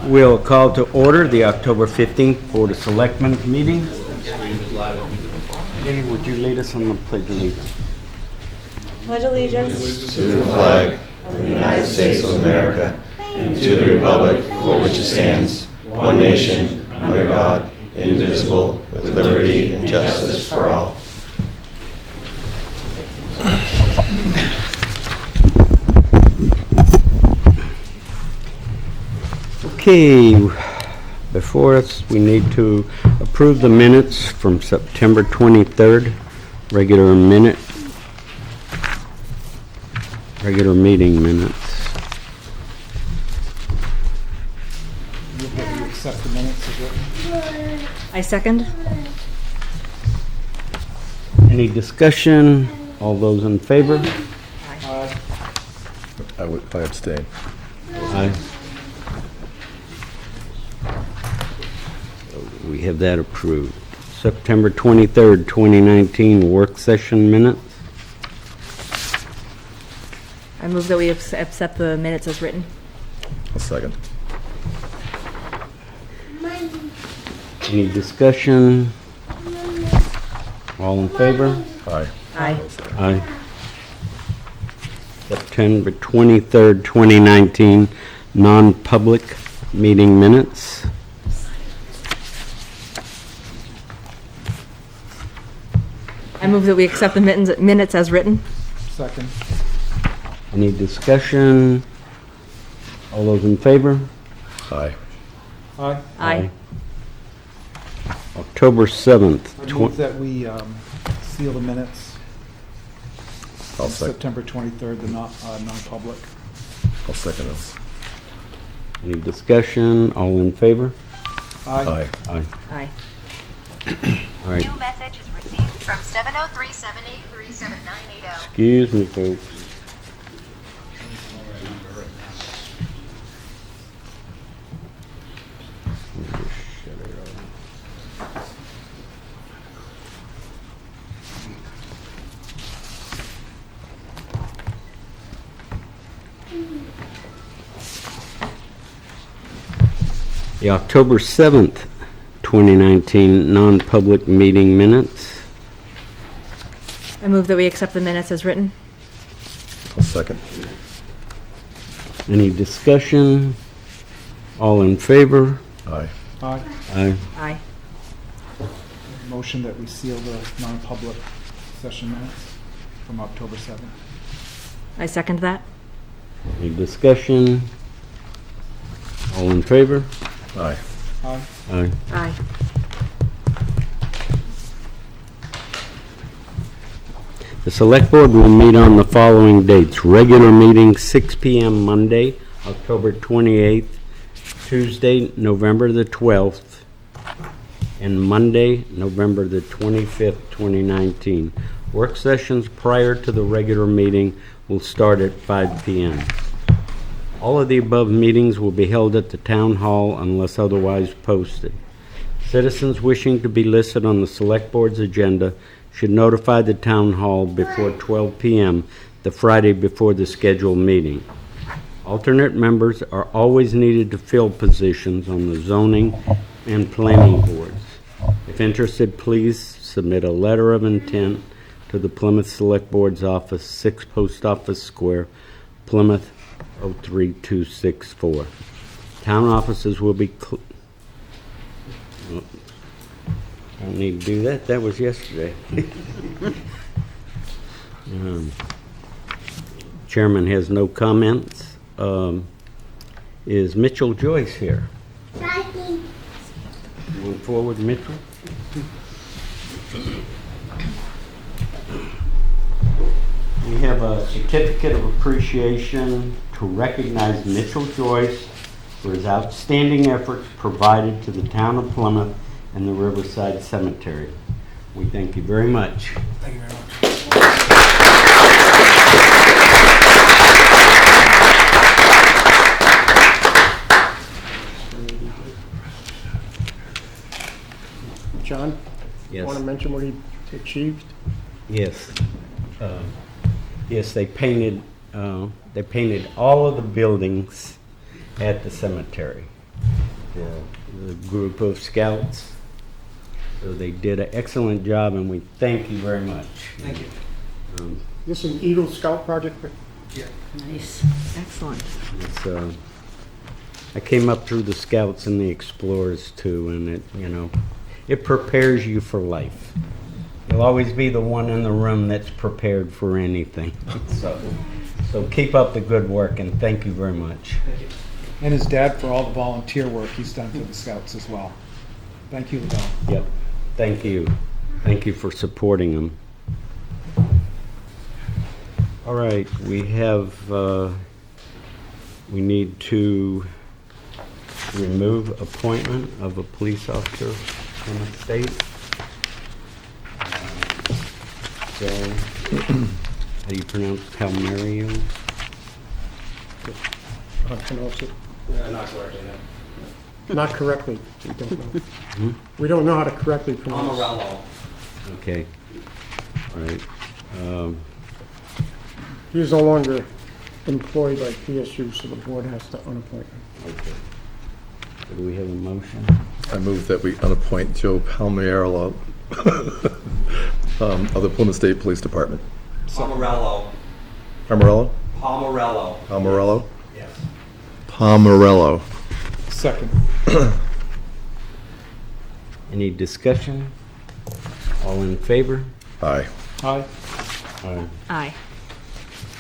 We'll call to order the October 15th Board of Selectmen meeting. Jenny, would you lead us on the Pledge of Allegiance? Pledge allegiance to the flag of the United States of America and to the republic for which it stands, one nation, under God, indivisible, with liberty and justice for all. Okay, before us, we need to approve the minutes from September 23rd, regular meeting minutes. Move that you accept the minutes as written. I second. Any discussion? All those in favor? I abstain. Aye. We have that approved. September 23rd, 2019 work session minutes. I move that we accept the minutes as written. I'll second. Any discussion? All in favor? Aye. Aye. Aye. September 23rd, 2019 non-public meeting minutes. I move that we accept the minutes as written. Second. Any discussion? All those in favor? Aye. Aye. Aye. October 7th. I move that we seal the minutes. I'll second. September 23rd, the non-public. I'll second this. Any discussion? All in favor? Aye. Aye. Aye. All right. New message is received from 703-783-7980. Excuse me, folks. The October 7th, 2019 non-public meeting minutes. I move that we accept the minutes as written. I'll second. Any discussion? All in favor? Aye. Aye. Aye. Aye. Motion that we seal the non-public session minutes from October 7th. I second that. Any discussion? All in favor? Aye. Aye. Aye. Aye. The Select Board will meet on the following dates. Regular meeting 6 p.m. Monday, October 28th, Tuesday, November the 12th, and Monday, November the 25th, 2019. Work sessions prior to the regular meeting will start at 5 p.m. All of the above meetings will be held at the Town Hall unless otherwise posted. Citizens wishing to be listed on the Select Board's agenda should notify the Town Hall before 12 p.m. the Friday before the scheduled meeting. Alternate members are always needed to fill positions on the zoning and planning boards. If interested, please submit a letter of intent to the Plymouth Select Board's office, 6 Post Office Square, Plymouth 03264. Town offices will be don't need to do that. That was yesterday. Chairman has no comments. Is Mitchell Joyce here? Move forward, Mitchell. We have a certificate of appreciation to recognize Mitchell Joyce for his outstanding efforts provided to the town of Plymouth and the Riverside Cemetery. We thank you very much. Thank you very much. John? Yes. Want to mention what he achieved? Yes. Yes, they painted all of the buildings at the cemetery. the group of scouts. So they did an excellent job, and we thank you very much. Thank you. This is an Eagle Scout project? Nice. Excellent. It's, I came up through the Scouts and the Explorers too, and it prepares you for life. You'll always be the one in the room that's prepared for anything. So keep up the good work, and thank you very much. Thank you. And his dad for all the volunteer work he's done for the Scouts as well. Thank you, Lavelle. Yep, thank you. Thank you for supporting them. All right, we need to remove appointment of a police officer from the state. So, how do you pronounce Palmario? How to pronounce it? Not correctly, no. Not correctly. We don't know. We don't know how to correctly pronounce it. Amarello. Okay, all right. He is no longer employed by PSU, so the board has to unappoint him. Okay. So do we have a motion? I move that we unappoint Joe Palmiero of the Plymouth State Police Department. Pomerello. Palmerello? Pomerello. Palmerello? Yes. Palmerello. Second. Any discussion? All in favor? Aye. Aye. Aye. Aye.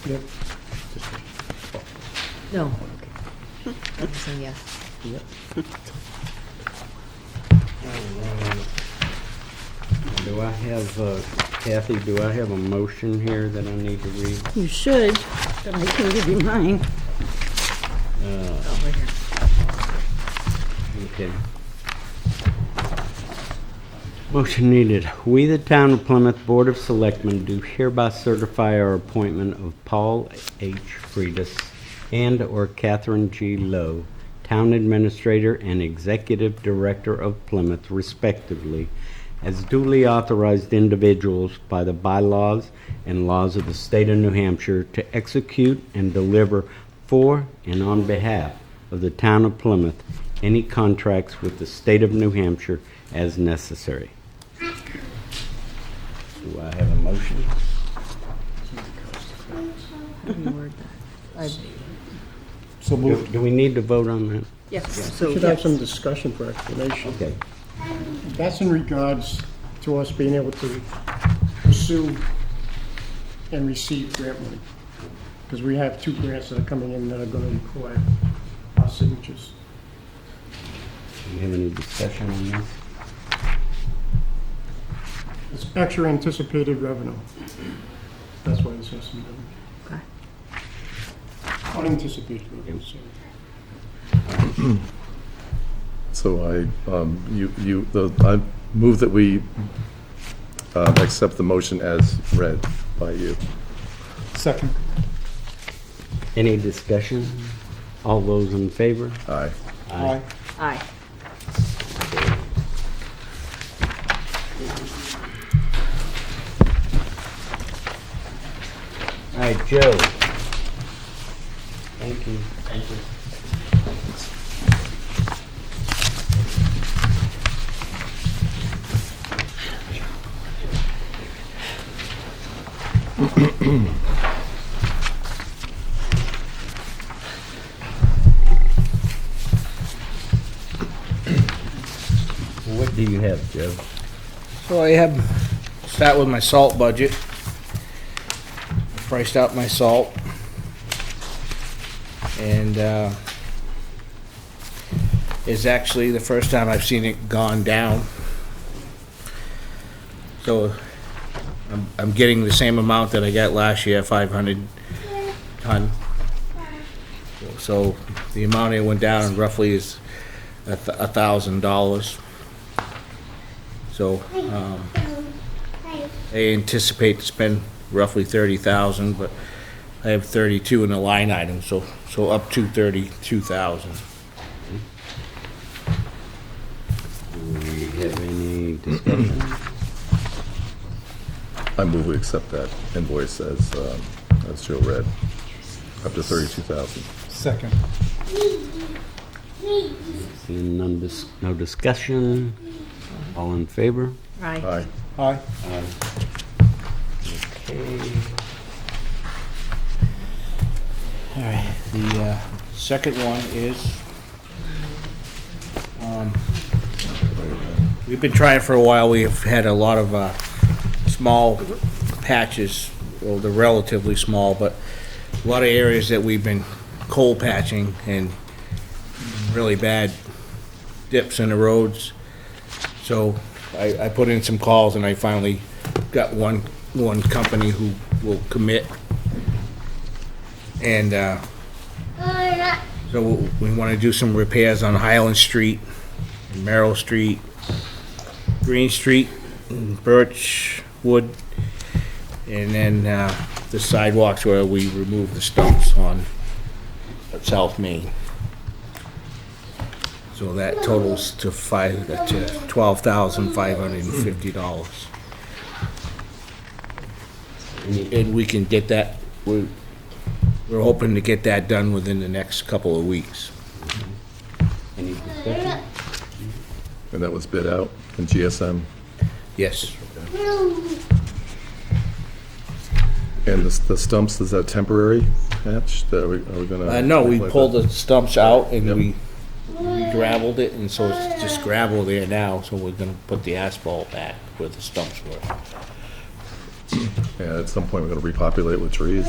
Yep. No. So yes. Do I have, Kathy, do I have a motion here that I need to read? You should, but I can give you mine. Oh, right here. Okay. Motion needed. We, the Town of Plymouth Board of Selectmen, do hereby certify our appointment of Paul H. Freitas and/or Catherine G. Lowe, Town Administrator and Executive Director of Plymouth, respectively, as duly authorized individuals by the bylaws and laws of the state of New Hampshire to execute and deliver for and on behalf of the Town of Plymouth any contracts with the state of New Hampshire as necessary. Do I have a motion? Reword that. So moved. Do we need to vote on that? Yes. We should have some discussion for explanation. Okay. That's in regards to us being able to pursue and receive grant money. Because we have 2 grants that are coming in that are going to require our signatures. Do we have any discussion on this? It's extra anticipated revenue. That's why this has to be done. Okay. Unanticipated revenue, sorry. So I move that we accept the motion as read by you. Second. Any discussion? All those in favor? Aye. Aye. Aye. All right, Joe. Thank you. Thank you. What do you have, Joe? So I have, start with my salt budget. Priced out my salt. And it's actually the first time I've seen it gone down. So I'm getting the same amount that I got last year, 500 ton. So the amount it went down roughly is $1,000. So I anticipate to spend roughly 30,000, but I have 32 in the line item, so up to 32,000. Do we have any discussion? I move we accept that invoice as Joe read, up to 32,000. Second. Let's Seeing no discussion, all in favor? Aye. Aye. Okay. All right, the second one is, we've been trying for a while. We've had a lot of small patches, well, they're relatively small, but a lot of areas that we've been coal patching and really bad dips in the roads. So I put in some calls and I finally got one company who will commit. And so we want to do some repairs on Highland Street, and Merrill Street, Green Street, and Birchwood, and then the sidewalks where we remove the stumps on South Main. So that totals to $12,550. And we can get that, we're hoping to get that done within the next couple of weeks. Any discussion? And that was bid out in GSM? Yes. And the stumps, is that temporary patch? Are we gonna? No, we like pulled that? the stumps out and Yep. we gravelled it, and so it's just gravel there now, so we're gonna put the asphalt back where the stumps were. Yeah, at some point we're gonna repopulate with trees.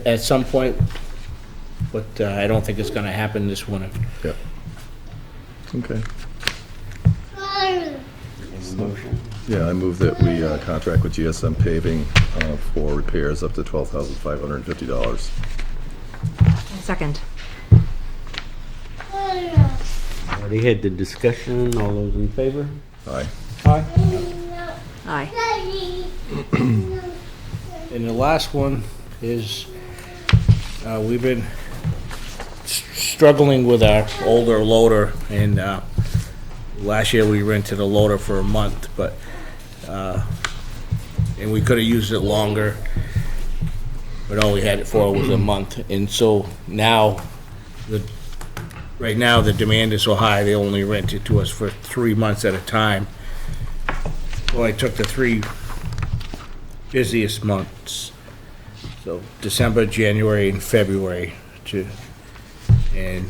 At some point, but I don't think it's gonna happen this winter. Yeah. Okay. Any motion? Yeah, I move that we contract with GSM Paving for repairs up to $12,550. Second. Already had the discussion, all those in favor? Aye. Aye. Aye. And the last one is, we've been struggling with our older loader, and last year we rented a loader for a month, but, and we could have used it longer, but all we had it for was a month. And so now, right now, the demand is so high, they only rent it to us for 3 months at a time. Well, I took the 3 busiest months, so December, January, and February, and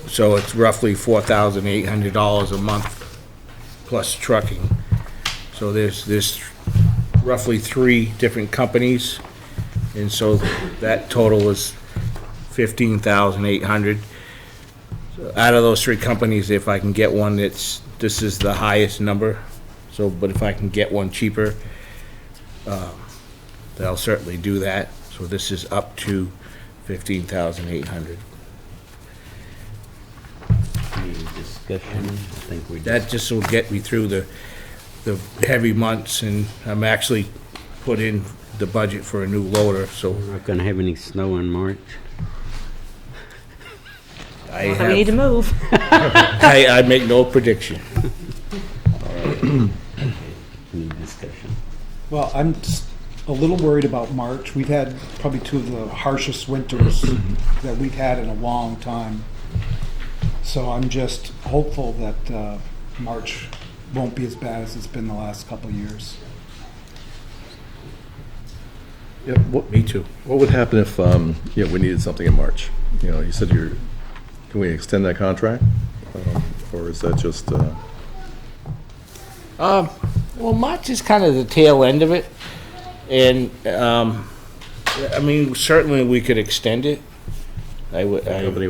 so it's roughly $4,800 a month plus trucking. So there's roughly 3 different companies, and so that total is $15,800. So out of those 3 companies, if I can get one this is the highest number. So, but if I can get one cheaper, then I'll certainly do that. So this is up to $15,800. Any discussion? I think we That just will get me through the heavy months, and I'm actually put in the budget for a new loader, so We're not gonna have any snow in March. I Well, we need to have, move. I make no prediction. Any discussion? Well, I'm just a little worried about March. We've had probably 2 of the harshest winters that we've had in a long time. So I'm just hopeful that March won't be as bad as it's been the last couple of years. Yep. Me too. What would happen if, we needed something in March? You know, you said can we extend that contract? Or is that just, Well, March is kind of the tail end of it, and, I mean, certainly we could extend it. company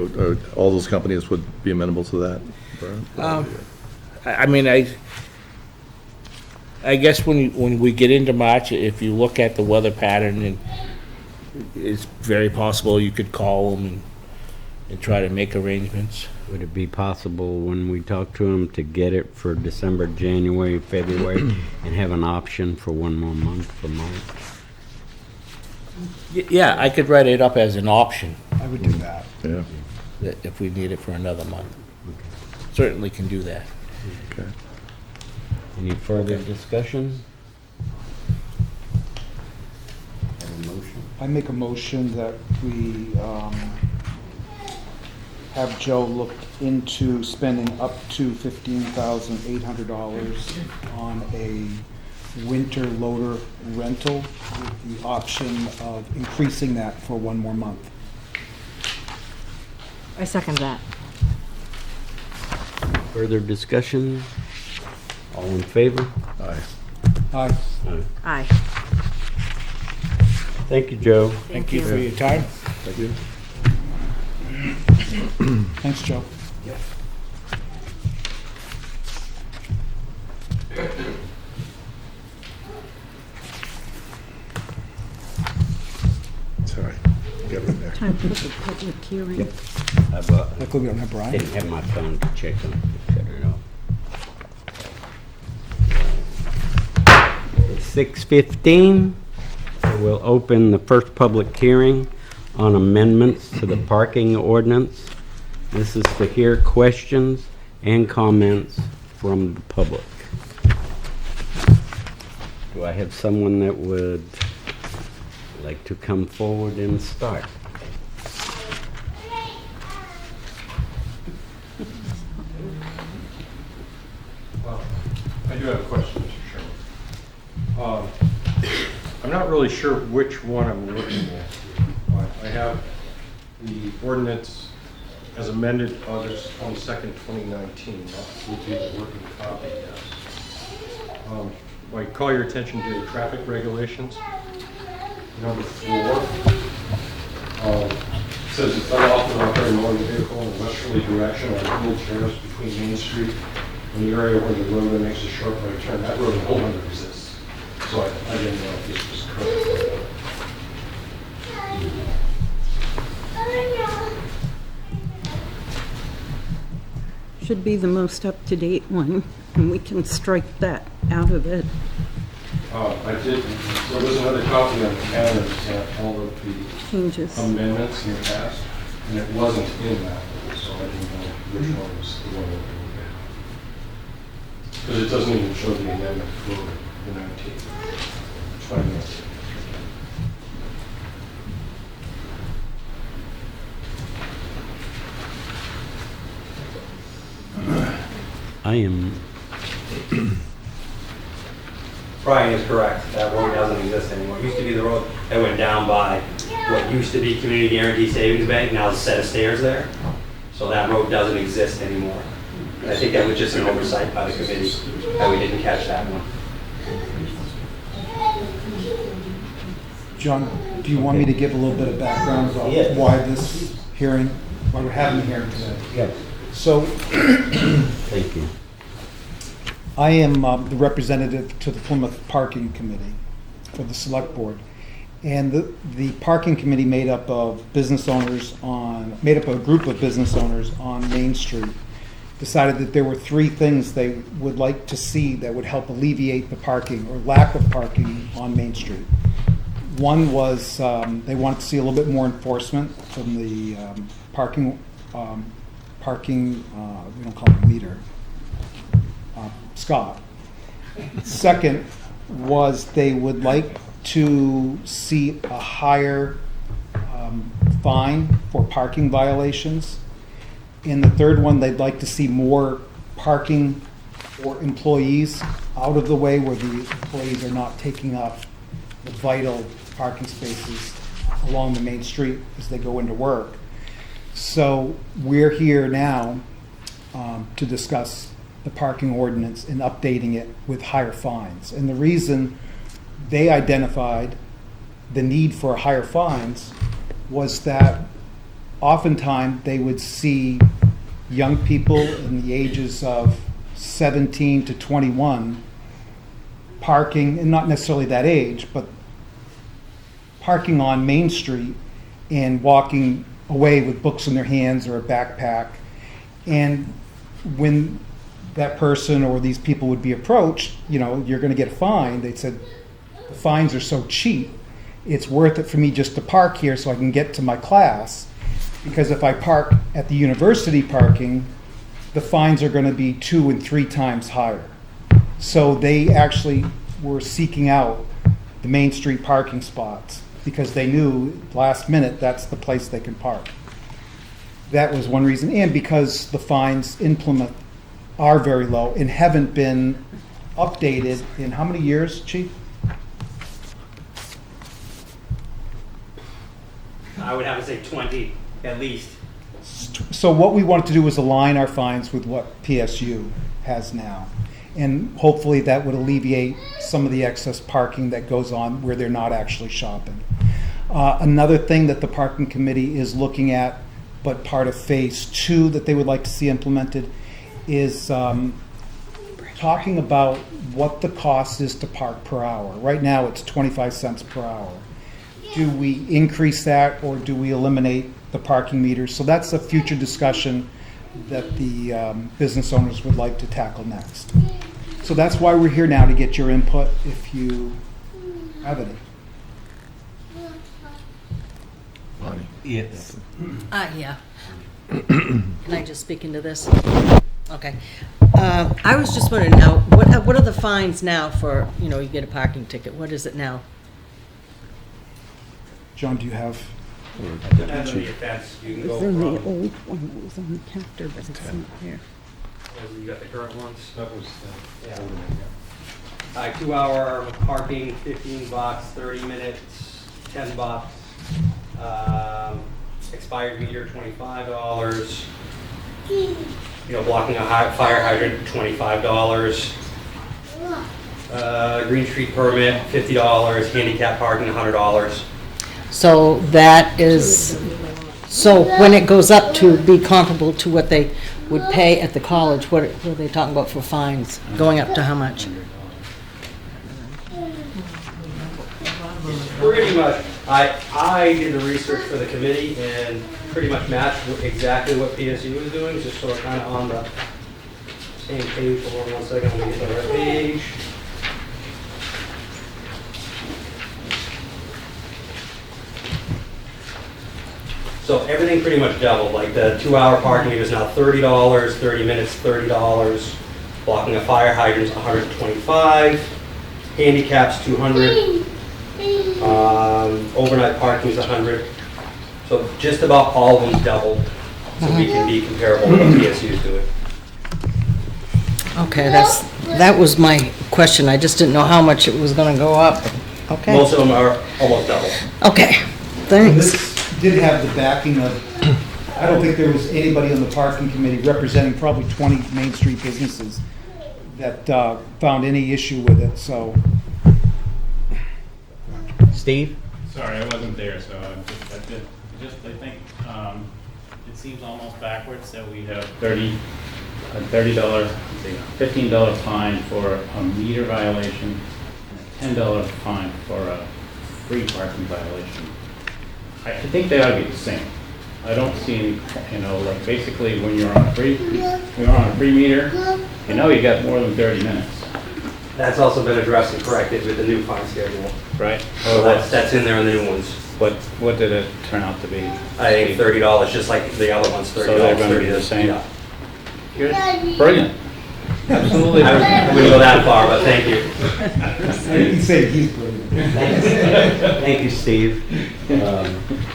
all those companies would be amenable to that? I mean, I guess when we get into March, if you look at the weather pattern, and it's very possible you could call them and try to make arrangements. Would it be possible when we talk to them to get it for December, January, February, and have an option for 1 more month for March? Yeah, I could write it up as an option I would do that. Yeah, that if we need it for another month. Certainly can do that. okay. Any further discussion? Have a motion? I make a motion that we have Joe look into spending up to $15,800 on a winter loader rental with the option of increasing that for one more month. I second that. Further discussion? All in favor? Aye. Aye. Thank you, Joe. Thank you. For your time. Thanks, Joe. Sorry. Get it there. Time for the public hearing. Luckily, we don't have Brian. Didn't have my phone to check on it. Shut it off. It's 6:15. So we'll open the first public hearing on amendments to the parking ordinance. This is to hear questions and comments from the public. Do I have someone that would like to come forward and start? I do have a question, Mr. Chairman. I'm not really sure which one I'm looking at. I have the ordinance as amended August 22nd, 2019, not would be the working copy, yes. I call your attention to the traffic regulations. Number 4 says it's unlawful to operate a motor vehicle in a westerly direction on wheelchairs between Main Street and the area where the roadway makes a sharp right turn. That road no longer exists. So I didn't know if this was correct. Should be the most up-to-date one, and we can strike that out of it. There was another copy on Canada that all of the Changes. amendments in the past, and it wasn't in that one, so I didn't know which one was the one that we looked at. Because it doesn't even show the amendment for the 19th. 2019. I am, Brian is correct, that road doesn't exist anymore. It used to be the road that went down by what used to be Community Guarantee Savings Bank, now there's a set of stairs there. So that road doesn't exist anymore. And I think that was just an oversight by the committee, that we didn't catch that one. John, do you want me to give a little bit of background about Yes. why this hearing, why we're having the hearing today? yes, So thank you. I am the representative to the Plymouth Parking Committee for the Select Board. And the Parking Committee made up a group of business owners on Main Street, decided that there were 3 things they would like to see that would help alleviate the parking or lack of parking on Main Street. One was they wanted to see a little bit more enforcement from the parking, we don't call it meter, Scott. Second was they would like to see a higher fine for parking violations. And the third one, they'd like to see more parking for employees out of the way where the employees are not taking up the vital parking spaces along the main street as they go into work. So we're here now to discuss the parking ordinance and updating it with higher fines. And the reason they identified the need for higher fines was that oftentimes they would see young people in the ages of 17 to 21 parking, and not necessarily that age, but parking on Main Street and walking away with books in their hands or a backpack. And when that person or these people would be approached, you're going to get a fine. They said, the fines are so cheap, it's worth it for me just to park here so I can get to my class. Because if I park at the university parking, the fines are going to be 2 and 3 times higher. So they actually were seeking out the Main Street parking spots because they knew last minute that's the place they can park. that was one reason, and because the fines in Plymouth are very low and haven't been updated in how many years, Chief? I would have to say 20 at least. So what we wanted to do was align our fines with what PSU has now. And hopefully that would alleviate some of the excess parking that goes on where they're not actually shopping. Another thing that the parking committee is looking at, but part of phase 2 that they would like to see implemented, is talking about what the cost is to park per hour. Right now it's 25 cents per hour. Do we increase that or do we eliminate the parking meters? So that's a future discussion that the business owners would like to tackle next. So that's why we're here now, to get your input if you have any. Yes. Yeah. Can I just speak into this? Okay. I was just wondering now, what are the fines now for, you get a parking ticket? What is it now? John, do you have? Depends on the offense. You can go It's in the from, old one, it was on chapter, but it's not there. you got the current ones. That was, yeah. 2-hour parking, $15, 30 minutes, $10. Expired meter, $25. Blocking a fire hydrant, $25. Green street permit, $50. Handicap parking, $100. So that is, so when it goes up to be comparable to what they would pay at the college, what are they talking about for fines? Going up to how much? Pretty much, I did the research for the committee and pretty much matched exactly what PSU was doing, just so we're kind of on the same page. Hold on one second, I'm gonna get the right page. So everything pretty much doubled, like the 2-hour parking is now $30, 30 minutes, $30. Blocking a fire hydrant is $125. Handicaps, $200. Overnight parking is $100. So just about all of them doubled, so we can be comparable to what PSU is doing. Okay, that was my question. I just didn't know how much it was gonna go up. Okay, Most of them are almost double. okay, And thanks. this did have the backing of, I don't think there was anybody on the parking committee representing probably 20 Main Street businesses that found any issue with it, so. Steve? Sorry, I wasn't there, so I think it seems almost backwards that we have $30, $15 fine for a meter violation and a $10 fine for a free parking violation. I think they ought to be the same. I don't see any, basically when you're on a free meter, you got more than 30 minutes. That's also been addressed and corrected with the new fine schedule. Right. So that's in there in the new ones. What did it turn out to be? I think $30, just like the other ones, $30. So they're gonna be the 30 same? Yeah. Good. Brilliant. Absolutely. I wouldn't go that far, but thank you. You can say he's brilliant. Thank you, Steve.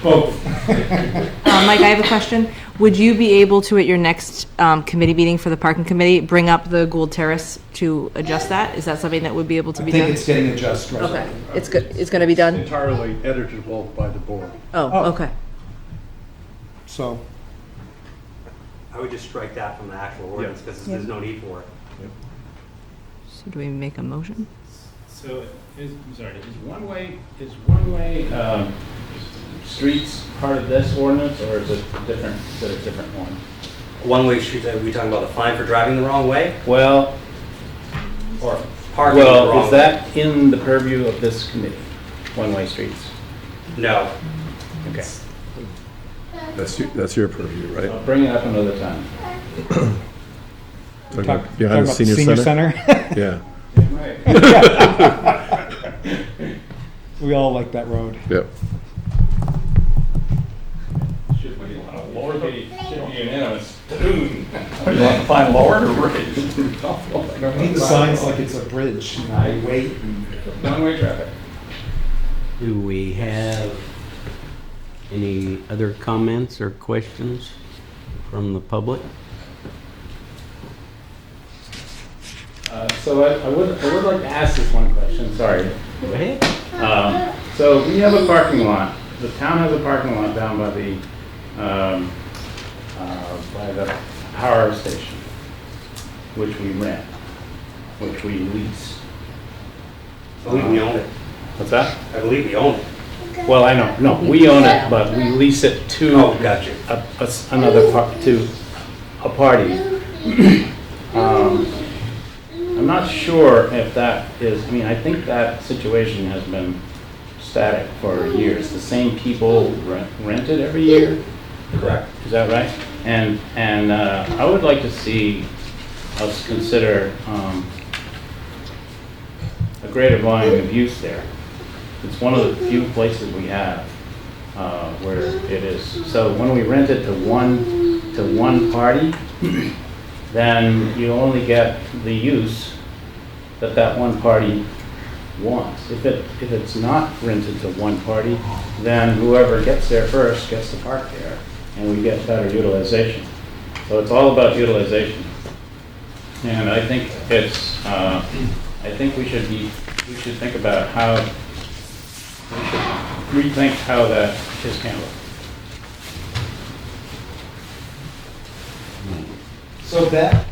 Both. Mike, I have a question. Would you be able to, at your next committee meeting for the parking committee, bring up the Gould Terrace to adjust that? Is that something that would be able to I be think done? it's getting adjusted right Okay, it's good, it's gonna be done? entirely editable by the board. Oh, okay. So, I would just strike that from the actual ordinance because there's no need for it. So do we make a motion? So, I'm sorry, is one-way streets part of this ordinance, or is it a different one? One-way streets, are we talking about the fine for driving the wrong way Well, or parking the wrong way? is that in the purview of this committee, one-way streets? No. Okay. That's your purview, right? I'll bring it up another time. talking about the senior center? Yeah, We all like that road. yep. Should be unanimous. You want to find lower or raise? I need the signs like it's a bridge. I wait. One-way traffic. Do we have any other comments or questions? from the public? So I would like to ask this one question, sorry. Go ahead. So we have a parking lot, the town has a parking lot down by the power station, which we rent, which we lease. I believe we own it. What's that? I believe we own it. Well, I know, no, we own it, but we lease it to Oh, gotcha. to a party. I'm not sure if that is, I mean, I think that situation has been static for years. The same people rent it every year? Correct. Is that right? And I would like to see us consider a greater volume of use there. It's one of the few places we have where it is. So when we rent it to one party, then you only get the use that one party wants. If it's not rented to one party, then whoever gets there first gets to park there, and we get better utilization. So it's all about utilization. And I think it's, I think we should think about how, we should rethink how that is handled. So that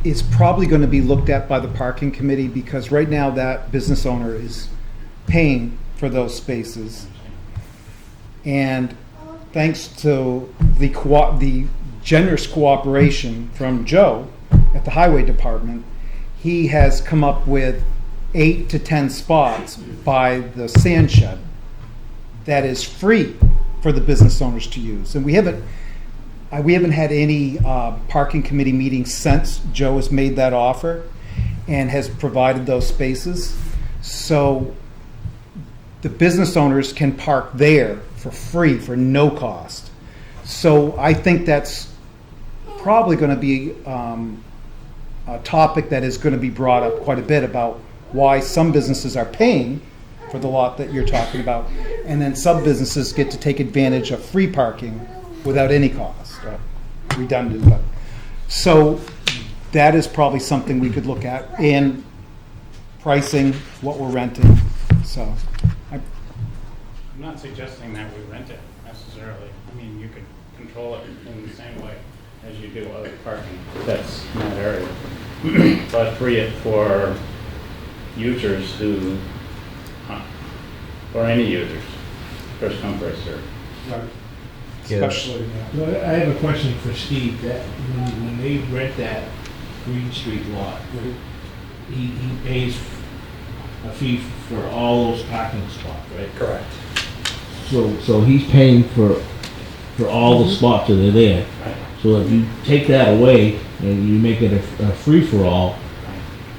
is probably going to be looked at by the parking committee, because right now that business owner is paying for those spaces. And thanks to the generous cooperation from Joe at the highway department, he has come up with 8 to 10 spots by the sand shed that is free for the business owners to use. And we haven't had any parking committee meetings since Joe has made that offer and has provided those spaces. So the business owners can park there for free, for no cost. So I think that's probably going to be a topic that is going to be brought up quite a bit, about why some businesses are paying for the lot that you're talking about, and then some businesses get to take advantage of free parking without any cost. Redundant, but so that is probably something we could look at, and pricing what we're renting. So I'm not suggesting that we rent it necessarily. I mean, you could control it in the same way as you do other parking that's in that area, but free it for users who, or any users, first come, first served. especially, Well, I have a question for Steve, that when they rent that Green Street lot, he pays a fee for all those parking spots, right? Correct. So he's paying for all the spots that are there. So if you take that away and you make it a free-for-all,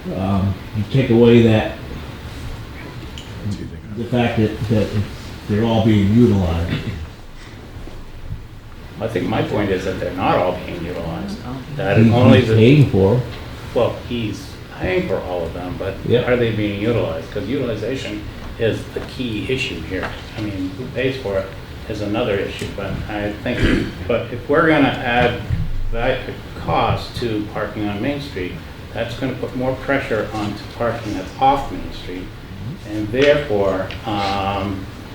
you take away that, the fact that they're all being utilized. I think my point is that they're not all being utilized. That He's only paying for. well, he's paying for all of them, but Yep. are they being utilized? Because utilization is the key issue here. I mean, who pays for it is another issue, but I think, but if we're gonna add that cost to parking on Main Street, that's gonna put more pressure onto parking that's off Main Street, and therefore,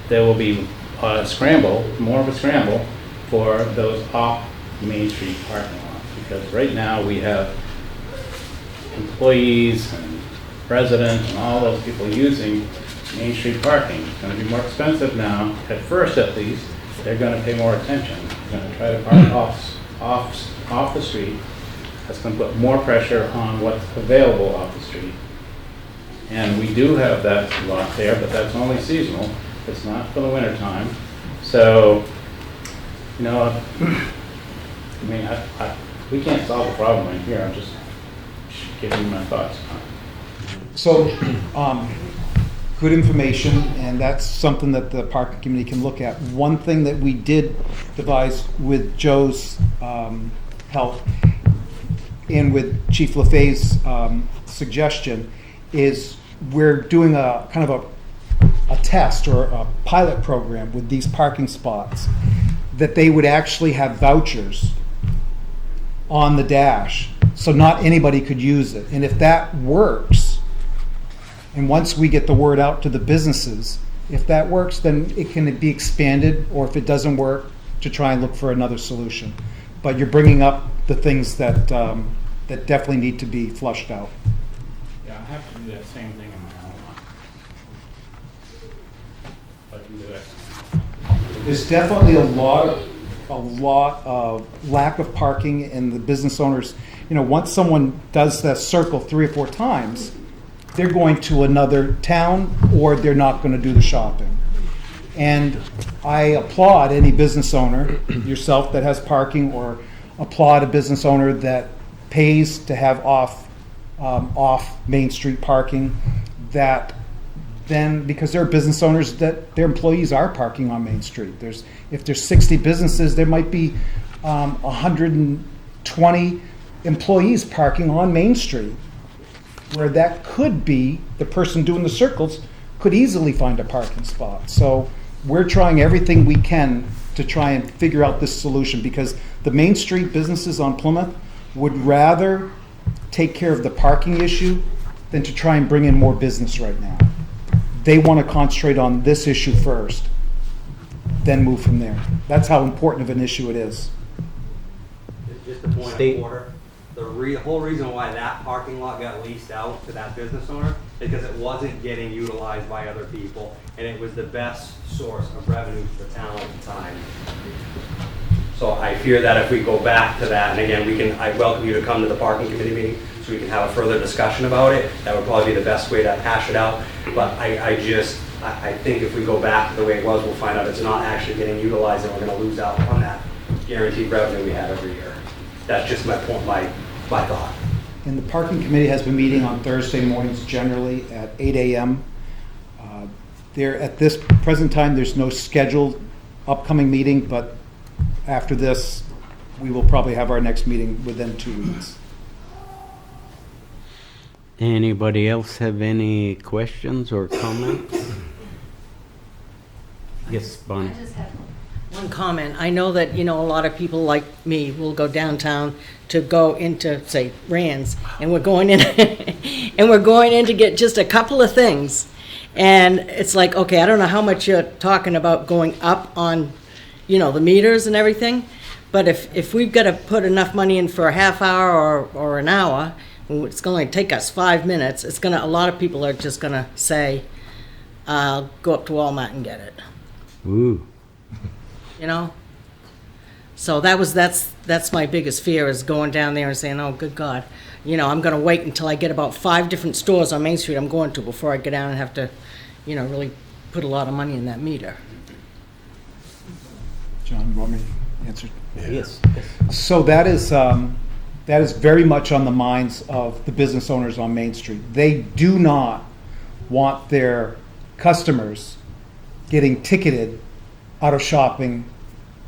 there will be a scramble, more of a scramble, for those off Main Street parking lots. Because right now, we have employees and residents and all those people using Main Street parking. It's gonna be more expensive now, at first at least. They're gonna pay more attention. They're gonna try to park off the street. That's gonna put more pressure on what's available off the street. And we do have that lot there, but that's only seasonal. It's not for the winter time. So, you know, I mean, we can't solve the problem right here. I'm just giving you my thoughts. so good information, and that's something that the parking committee can look at. One thing that we did devise with Joe's help and with Chief LaFay's suggestion is we're doing a kind of a test or a pilot program with these parking spots that they would actually have vouchers on the dash, so not anybody could use it. And if that works, and once we get the word out to the businesses, if that works, then it can be expanded, or if it doesn't work, to try and look for another solution. But you're bringing up the things that that definitely need to be flushed out. Yeah, I have to do that same thing in my own life. I can do that. There's definitely a lot of lack of parking, and the business owners, you know, once someone does that circle 3 or 4 times, they're going to another town, or they're not going to do the shopping. And I applaud any business owner, yourself, that has parking, or applaud a business owner that pays to have off Main Street parking, that then, because there are business owners that their employees are parking on Main Street. If there's 60 businesses, there might be 120 employees parking on Main Street, where that could be, the person doing the circles could easily find a parking spot. So we're trying everything we can to try and figure out this solution, because the Main Street businesses on Plymouth would rather take care of the parking issue than to try and bring in more business right now. They want to concentrate on this issue first, then move from there. That's how important of an issue it is. Just a point of order. The whole reason why that parking lot got leased out to that business owner is because it wasn't getting utilized by other people, and it was the best source of revenue for the town at the time. So I fear that if we go back to that, and again, I welcome you to come to the parking committee meeting so we can have a further discussion about it. That would probably be the best way to hash it out. But I think if we go back to the way it was, we'll find out it's not actually getting utilized, and we're going to lose out on that guaranteed revenue we have every year. That's just my point, my thought. And the parking committee has been meeting on Thursday mornings generally at 8 a.m. At this present time, there's no scheduled upcoming meeting, but after this, we will probably have our next meeting within 2 weeks. Anybody else have any questions or comments? Yes, Bonnie. I just have one comment. I know that, a lot of people like me will go downtown to go into, say, Rand's, and we're going in, and we're going in to get just a couple of things. And it's like, okay, I don't know how much you're talking about going up on, the meters and everything, but if we've got to put enough money in for a half hour or an hour, it's going to take us 5 minutes, a lot of people are just going to say, I'll go up to Walmart and get it. Ooh. So that's my biggest fear, is going down there and saying, oh, good God, I'm going to wait until I get about 5 different stores on Main Street I'm going to before I get down and have to, really put a lot of money in that meter. John, you want me to answer? Yes. So that is very much on the minds of the business owners on Main Street. They do not want their customers getting ticketed out of shopping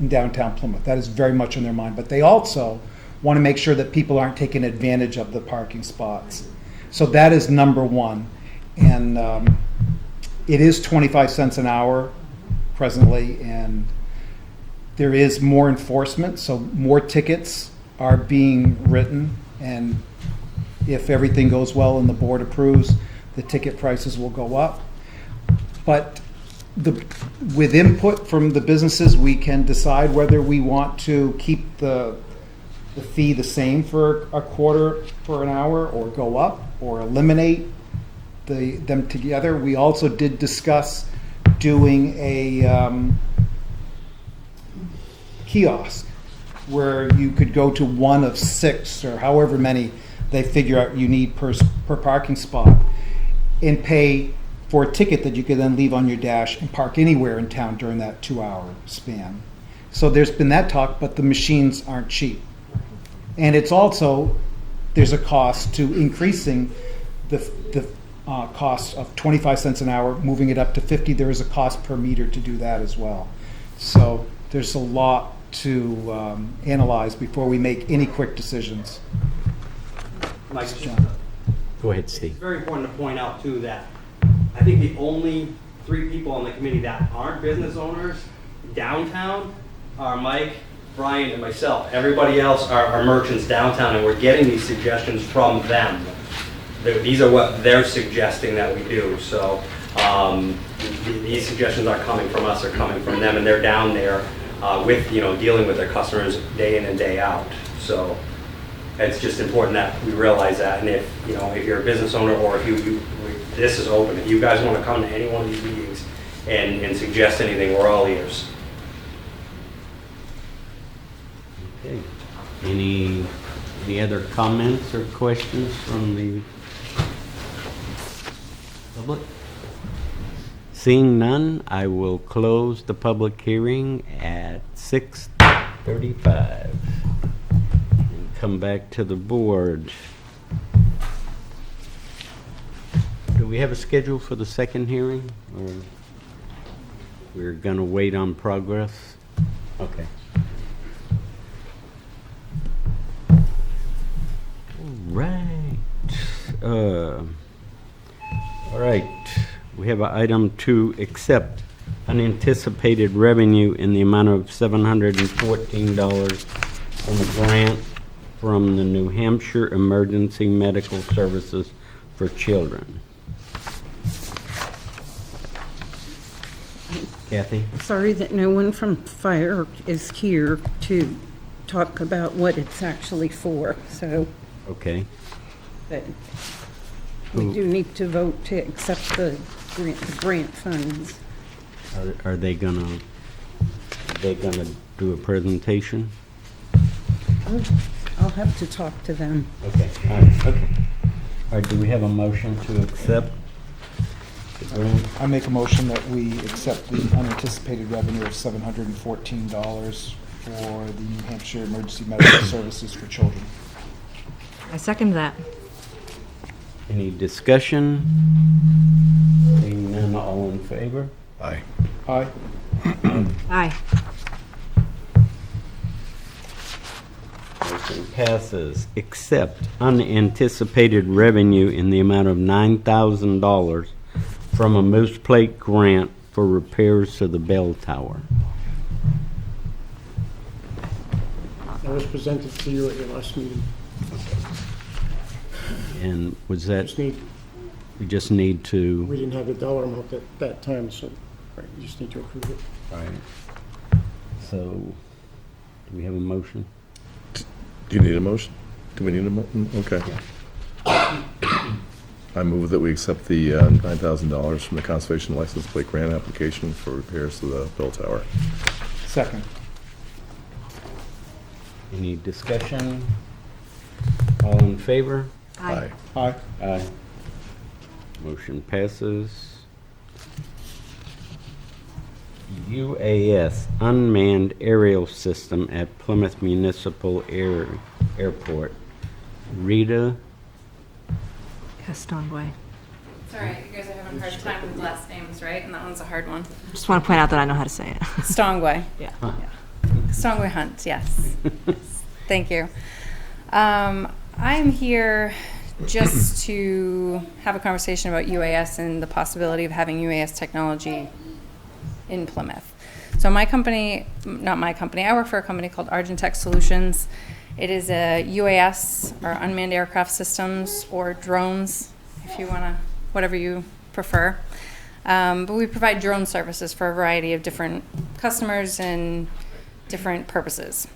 in downtown Plymouth. That is very much on their mind. But they also want to make sure that people aren't taking advantage of the parking spots. So that is number one. And it is 25 cents an hour presently, and there is more enforcement, so more tickets are being written, and if everything goes well and the board approves, the ticket prices will go up. But with input from the businesses, we can decide whether we want to keep the fee the same for a quarter for an hour, or go up, or eliminate them together. We also did discuss doing a kiosk where you could go to one of 6 or however many they figure out you need per parking spot, and pay for a ticket that you could then leave on your dash and park anywhere in town during that 2-hour span. So there's been that talk, but the machines aren't cheap. And it's also, there's a cost to increasing the cost of 25 cents an hour, moving it up to 50. There is a cost per meter to do that as well. So there's a lot to analyze before we make any quick decisions. Mike, Go ahead, it's Steve. very important to point out too that I think the only 3 people on the committee that aren't business owners downtown are Mike, Brian, and myself. Everybody else are merchants downtown, and we're getting these suggestions from them. These are what they're suggesting that we do, so these suggestions aren't coming from us, they're coming from them, and they're down there with, dealing with their customers day in and day out. So it's just important that we realize that, and if you're a business owner, or if this is open, if you guys want to come to any one of these meetings and suggest anything, we're all ears. Okay. Any other comments or questions from the public? Seeing none, I will close the public hearing at 6:35. And come back to the board. Do we have a schedule for the second hearing, or we're gonna wait on progress? Okay. All right, we have item 2, accept unanticipated revenue in the amount of $714 from a grant from the New Hampshire Emergency Medical Services for Children. Kathy? Sorry that no one from fire is here to talk about what it's actually for, so, Okay. but we do need to vote to accept the grant funds. Are they gonna do a presentation? I'll have to talk to them. Okay, all right, okay. All right, do we have a motion to accept the grant? I make a motion that we accept the unanticipated revenue of $714 for the New Hampshire Emergency Medical Services for Children. I second that. Any discussion? Seeing none, all in favor? Aye. Aye. Aye. Motion passes. Accept unanticipated revenue in the amount of $9,000 from a Moose Plate grant for repairs to the bell tower. That was presented to you at your last meeting. And was that, Just need, we just need to, we didn't have the dollar amount at that time, so you just need to approve it. right, so, do we have a motion? Do you need a motion? Do we need a motion? Okay. I move that we accept the $9,000 from the Conservation License Plate Grant application for repairs to the bell tower. Second. Any discussion? All in favor? Aye. Aye. Aye. Motion passes. UAS, Unmanned Aerial System at Plymouth Municipal Airport. Rita, Castonguay. Sorry, you guys are having a hard time with last names, right? And that one's a hard one. Just want to point out that I know how to say it. Stongway. Yeah. Stongway Hunt, yes. Yes. Thank you. I'm here just to have a conversation about UAS and the possibility of having UAS technology in Plymouth. So my company, not my company, I work for a company called Argentech Solutions. It is a UAS, or unmanned aircraft systems, or drones, if you want to, whatever you prefer. But we provide drone services for a variety of different customers and different purposes.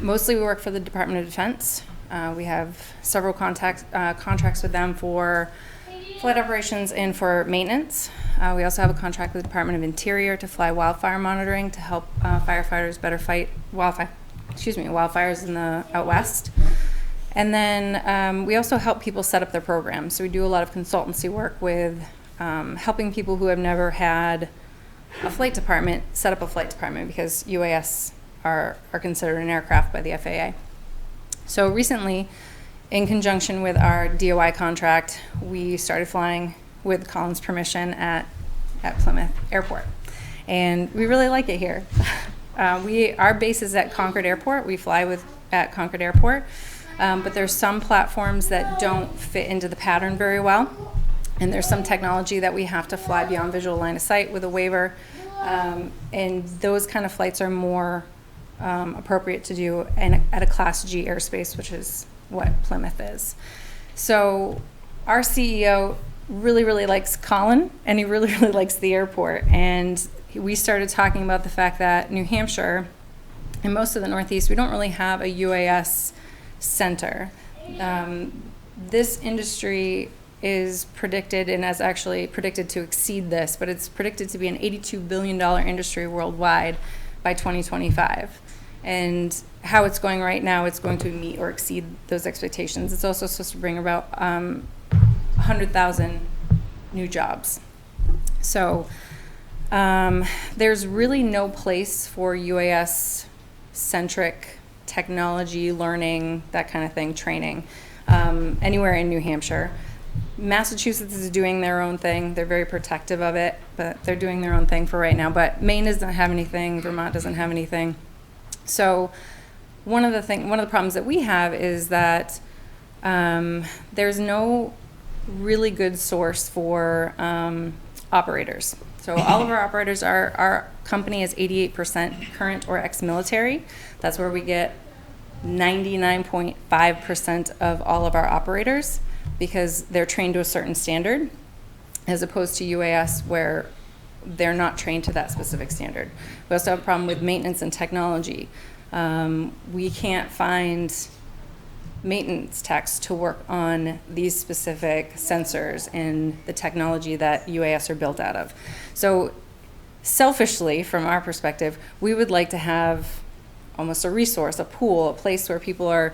Mostly we work for the Department of Defense. We have several contracts with them for flight operations and for maintenance. We also have a contract with the Department of Interior to fly wildfire monitoring to help firefighters better fight wildfires in the out west. And then we also help people set up their programs. So we do a lot of consultancy work with helping people who have never had a flight department set up a flight department, because UAS are considered an aircraft by the FAA. So recently, in conjunction with our DOI contract, we started flying with Colin's permission at Plymouth Airport. And we really like it here. Our base is at Concord Airport. We fly at Concord Airport. But there's some platforms that don't fit into the pattern very well. And there's some technology that we have to fly beyond visual line of sight with a waiver And those kind of flights are more appropriate to do at a Class G airspace, which is what Plymouth is. So our CEO really, really likes Colin, and he really, really likes the airport. And we started talking about the fact that New Hampshire and most of the Northeast, we don't really have a UAS center. This industry is predicted, and has actually predicted to exceed this, but it's predicted to be an $82 billion industry worldwide by 2025. And how it's going right now, it's going to meet or exceed those expectations. It's also supposed to bring about 100,000 new jobs. So there's really no place for UAS-centric technology, learning, that kind of thing, training, anywhere in New Hampshire. Massachusetts is doing their own thing. They're very protective of it, but they're doing their own thing for right now. But Maine doesn't have anything. Vermont doesn't have anything. So one of the problems that we have is that there's no really good source for operators. So all of our operators, our company is 88% current or ex-military. That's where we get 99.5% of all of our operators, because they're trained to a certain standard, as opposed to UAS where they're not trained to that specific standard. We also have a problem with maintenance and technology. We can't find maintenance techs to work on these specific sensors and the technology that UAS are built out of. So selfishly, from our perspective, we would like to have almost a resource, a pool, a place where people are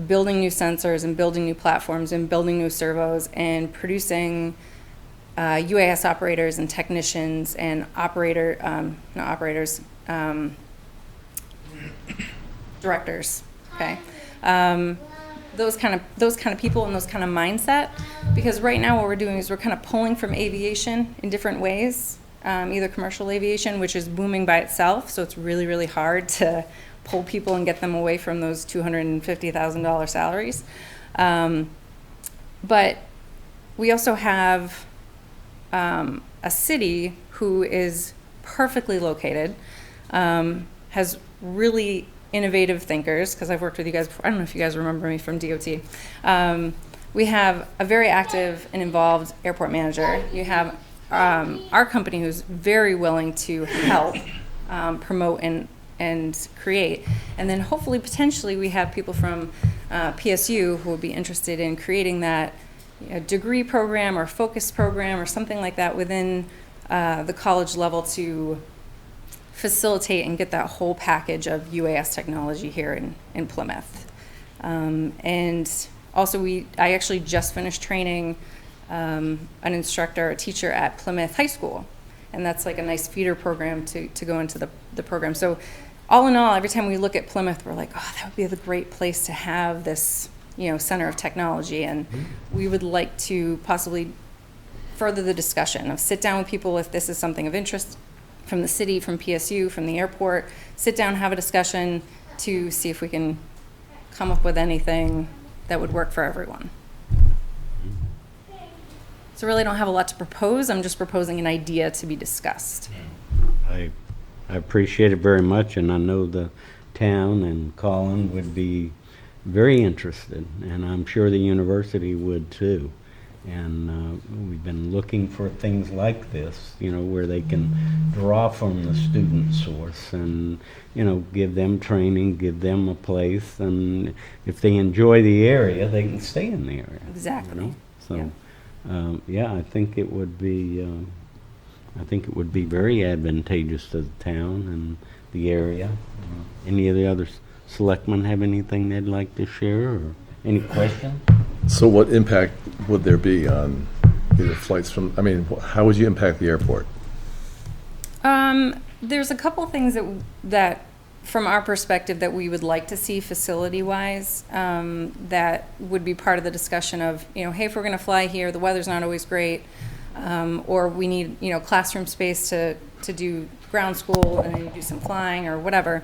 building new sensors and building new platforms and building new servos and producing UAS operators and technicians and directors, okay? Those kind of people and those kind of mindset, because right now what we're doing is we're kind of pulling from aviation in different ways, either commercial aviation, which is booming by itself, so it's really, really hard to pull people and get them away from those $250,000 salaries. But we also have a city who is perfectly located, has really innovative thinkers, because I've worked with you guys before. I don't know if you guys remember me from DOT. We have a very active and involved airport manager. You have our company, who's very willing to help promote and create. And then hopefully, potentially, we have people from PSU who would be interested in creating that degree program or focus program or something like that within the college level to facilitate and get that whole package of UAS technology here in Plymouth. And also, I actually just finished training an instructor, a teacher at Plymouth High School. And that's like a nice feeder program to go into the program. So all in all, every time we look at Plymouth, we're like, oh, that would be a great place to have this, center of technology. And we would like to possibly further the discussion of sit down with people if this is something of interest from the city, from PSU, from the airport, sit down, have a discussion to see if we can come up with anything that would work for everyone. So really don't have a lot to propose. I'm just proposing an idea to be discussed. I appreciate it very much, and I know the town and Colin would be very interested, and I'm sure the university would too. And we've been looking for things like this, where they can draw from the student source and, give them training, give them a place, and if they enjoy the area, they can stay in the area. Exactly. So, yeah. I think it would be, very advantageous to the town and the area. Any of the other selectmen have anything they'd like to share, or any questions? So what impact would there be on either flights how would you impact the airport? There's a couple things that from our perspective that we would like to see facility-wise, that would be part of the discussion of, hey, if we're going to fly here, the weather's not always great, or we need, classroom space to do ground school and then do some flying or whatever.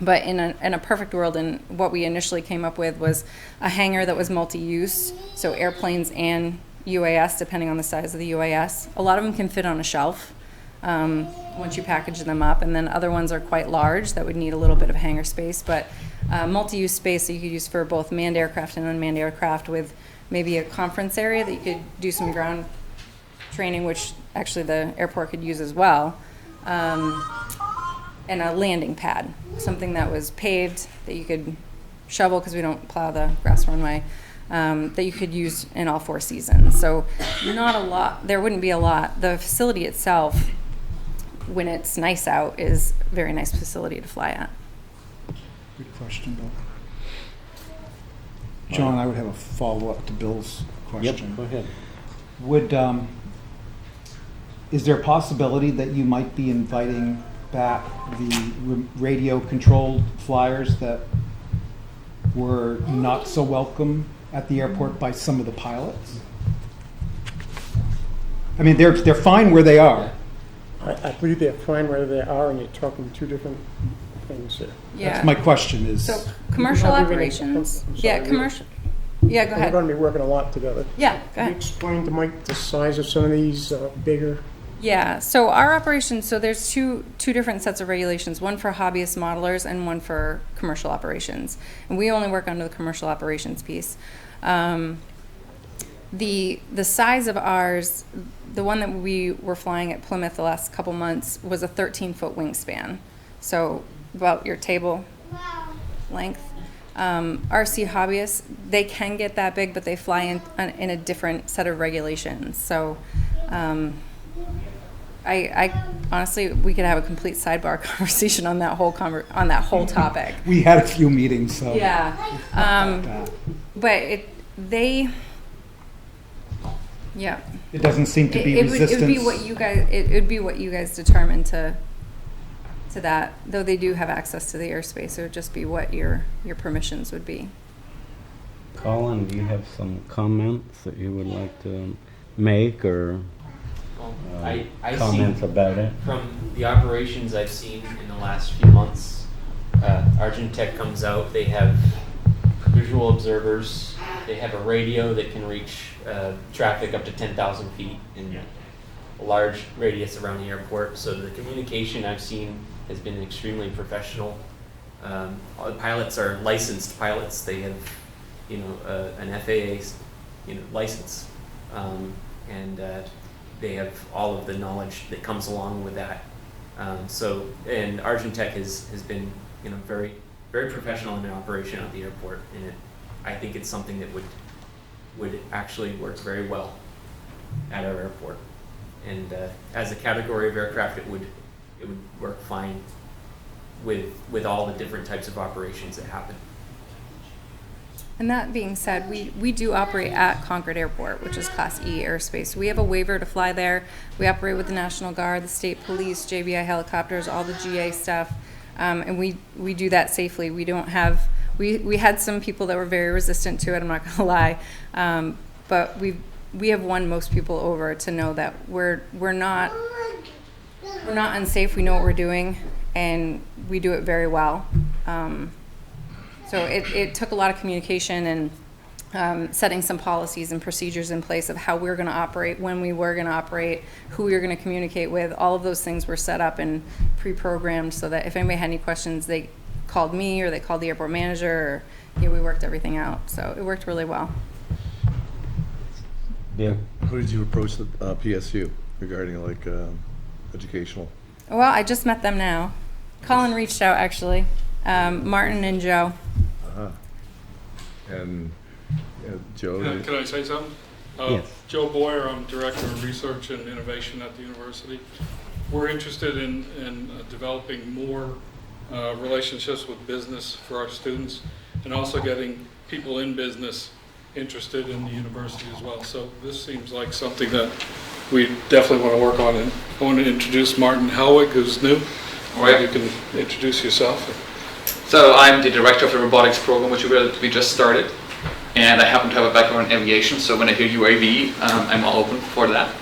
But in a perfect world, and what we initially came up with was a hangar that was multi-use, so airplanes and UAS, depending on the size of the UAS. A lot of them can fit on a shelf. once you package them up. And then other ones are quite large that would need a little bit of hangar space, but multi-use space that you could use for both manned aircraft and unmanned aircraft, with maybe a conference area that you could do some ground training, which actually the airport could use as well, and a landing pad, something that was paved that you could shovel, because we don't plow the grass runway, that you could use in all 4 seasons. So not a lot, there wouldn't be a lot. The facility itself, when it's nice out, is a very nice facility to fly at. Good question, Bill. John, I would have a follow-up to Bill's question. Yep, go ahead. Would, is there a possibility that you might be inviting back the radio-controlled flyers that were not so welcome at the airport by some of the pilots? I mean, they're fine where they are. I believe they're fine where they are, and you're talking 2 different things here. Yeah. That's my question is. So commercial Not even- operations. I'm Yeah, sorry, commercial. Yeah, go We're ahead. going to be working a lot together. Yeah, go Can you ahead. explain to Mike the size of some of these bigger? Yeah, so our operations, so there's two different sets of regulations, one for hobbyist modelers and one for commercial operations. And we only work under the commercial operations piece. The size of ours, the one that we were flying at Plymouth the last couple months, was a 13-foot wingspan. So about your table length. RC hobbyists, they can get that big, but they fly in a different set of regulations. So I honestly, we could have a complete sidebar conversation on that whole topic. We had a few meetings, so. Yeah, but yeah. It doesn't seem to be It resistance. would be what you guys. It would be what you guys determined to that. Though they do have access to the airspace, it would just be what your permissions would be. Colin, do you have some comments that you would like to make, or I comments see about it? from the operations I've seen in the last few months, Argentech comes out, they have visual observers, they have a radio that can reach traffic up to 10,000 feet in a large radius around the airport. So the communication I've seen has been extremely professional. All the pilots are licensed pilots. They have, an FAA, license, and they have all of the knowledge that comes along with that. And Argentech has been, very, very professional in their operation at the airport, and I think it's something that would actually work very well at our airport. And as a category of aircraft, it would work fine with all the different types of operations that happen. And that being said, we do operate at Concord Airport, which is Class E airspace. We have a waiver to fly there. We operate with the National Guard, the state police, JBI helicopters, all the GA stuff, and we do that safely. We don't have we had some people that were very resistant to it. I'm not going to lie, but we have won most people over to know that we're not unsafe. We know what we're doing, and we do it very well. So it took a lot of communication and setting some policies and procedures in place of how we're going to operate, when we were going to operate, who we were going to communicate with. All of those things were set up and pre-programmed so that if anybody had any questions, they called me or they called the airport manager. Or, we worked everything out. So it worked really well. Yeah. How did you approach the PSU regarding educational? Well, I just met them now. Colin reached out, actually. Martin and Joe. And Joe? Can I say something? Yes. Joe Boyer, I'm Director of Research and Innovation at the university. We're interested in developing more relationships with business for our students, and also getting people in business interested in the university as well. So this seems like something that we definitely want to work on. And I want to introduce Martin Helwig, who's new. Right. You can introduce yourself. So I'm the director of the robotics program, which we just started, and I happen to have a background in aviation, so when I hear UAV, I'm all open for that.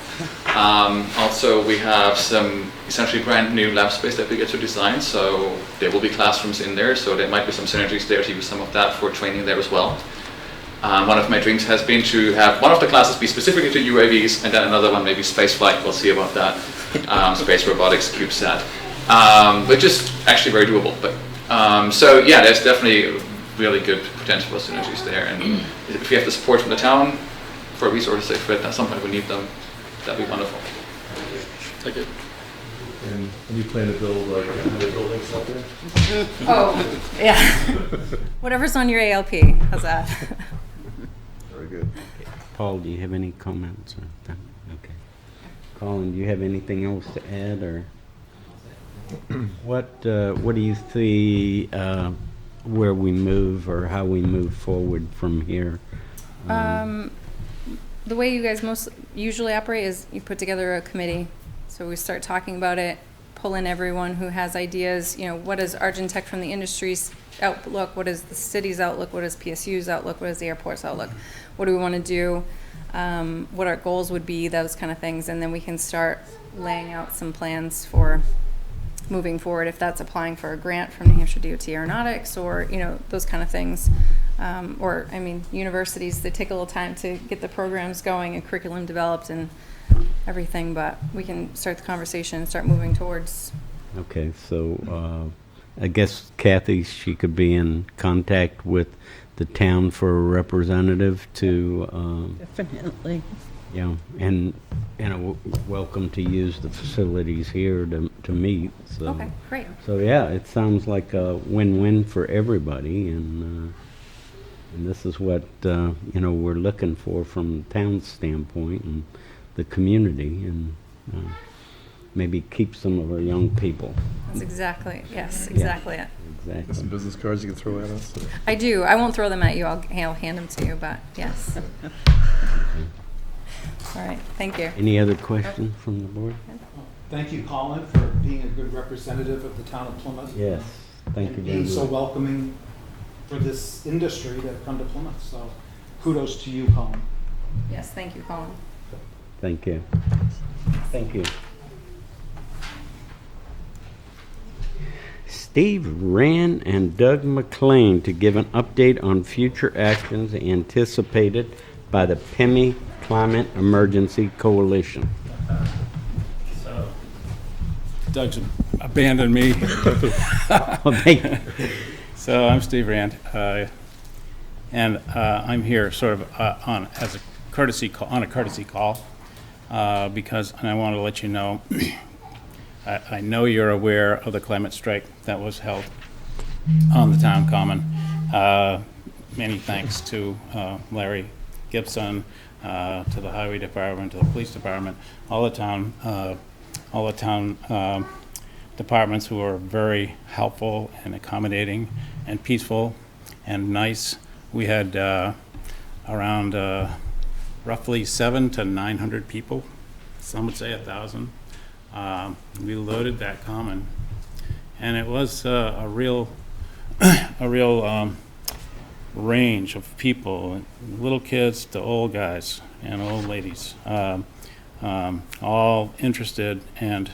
Also, we have some essentially brand new lab space that we get to design, so there will be classrooms in there, so there might be some synergies there to use some of that for training there as well. One of my dreams has been to have one of the classes be specifically to UAVs, and then another one maybe spaceflight. We'll see about that. Space robotics, CubeSat, which is actually very doable. But so yeah, there's definitely really good potential synergies there. And if we have the support from the town for resources like that, at some point we need them. That'd be wonderful. Take it. And you plan to build like 100 buildings out there? Oh, yeah. Whatever's on your ALP, how's that? Very good. Paul, do you have any comments? Okay. Colin, do you have anything else to add, or what do you see where we move or how we move forward from here? The way you guys most usually operate is you put together a committee. So we start talking about it, pull in everyone who has ideas. You know, what is Argentech from the industry's outlook? What is the city's outlook? What is PSU's outlook? What is the airport's outlook? What do we want to do? What our goals would be, those kind of things. And then we can start laying out some plans for moving forward, if that's applying for a grant from New Hampshire DOT Aeronautics, or, you know, those kind of things. Or, I mean, universities, they take a little time to get the programs going and curriculum developed and everything, but we can start the conversation and start moving towards. Okay, so I guess Kathy, she could be in contact with the town for a representative to Definitely. yeah, and welcome to use the facilities here to meet. So, Okay, great. So yeah, it sounds like a win-win for everybody, and this is what we're looking for from the town's standpoint and the community, and maybe keep some of our young people. That's exactly, yes, exactly it. Exactly. Got some business cards you can throw at us? I do. I won't throw them at you. I'll hand them to you, but yes. All right, thank you. Any other questions from the board? Thank you, Colin, for being a good representative of the town of Plymouth. Yes, thank you And very being so much. welcoming for this industry to come to Plymouth. So kudos to you, Colin. Yes, thank you, Colin. Thank you. Thank you. Steve Rand and Doug McLean to give an update on future actions anticipated by the PEMI Climate Emergency Coalition. So, Doug's abandoned me. So I'm Steve Rand, and I'm here sort of on a courtesy call, because I want to let you know. I know you're aware of the climate strike that was held on the town common. Many thanks to Larry Gibson, to the highway department, to the police department, all the town departments who are very helpful and accommodating and peaceful and nice. We had around roughly 700 to 900 people. Some would say 1,000. We loaded that common, and it was a real range of people, little kids to old guys and old ladies, all interested and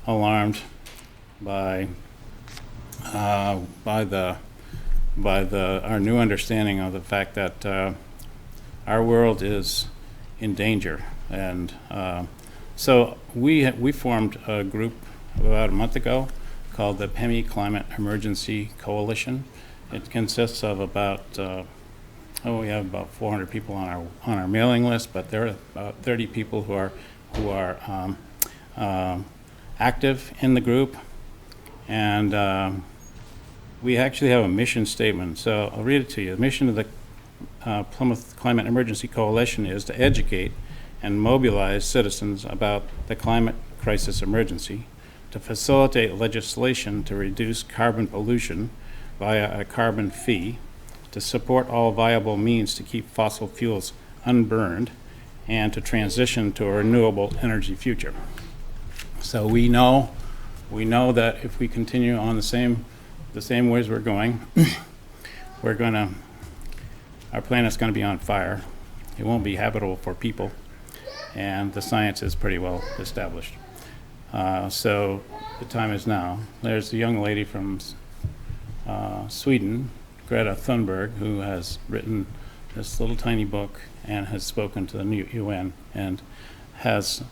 alarmed by our new understanding of the fact that our world is in danger. And so we formed a group about a month ago called the PEMI Climate Emergency Coalition. It consists of about we have about 400 people on our mailing list, but there are about 30 people who are active in the group, and we actually have a mission statement. So I'll read it to you. The mission of the Plymouth Climate Emergency Coalition is to educate and mobilize citizens about the climate crisis emergency, to facilitate legislation to reduce carbon pollution via a carbon fee, to support all viable means to keep fossil fuels unburned, and to transition to a renewable energy future. So we know that if we continue on the same ways we're going, our planet's gonna be on fire. It won't be habitable for people, and the science is pretty well established. So the time is now. There's a young lady from Sweden, Greta Thunberg, who has written this little tiny book and has spoken to the UN and has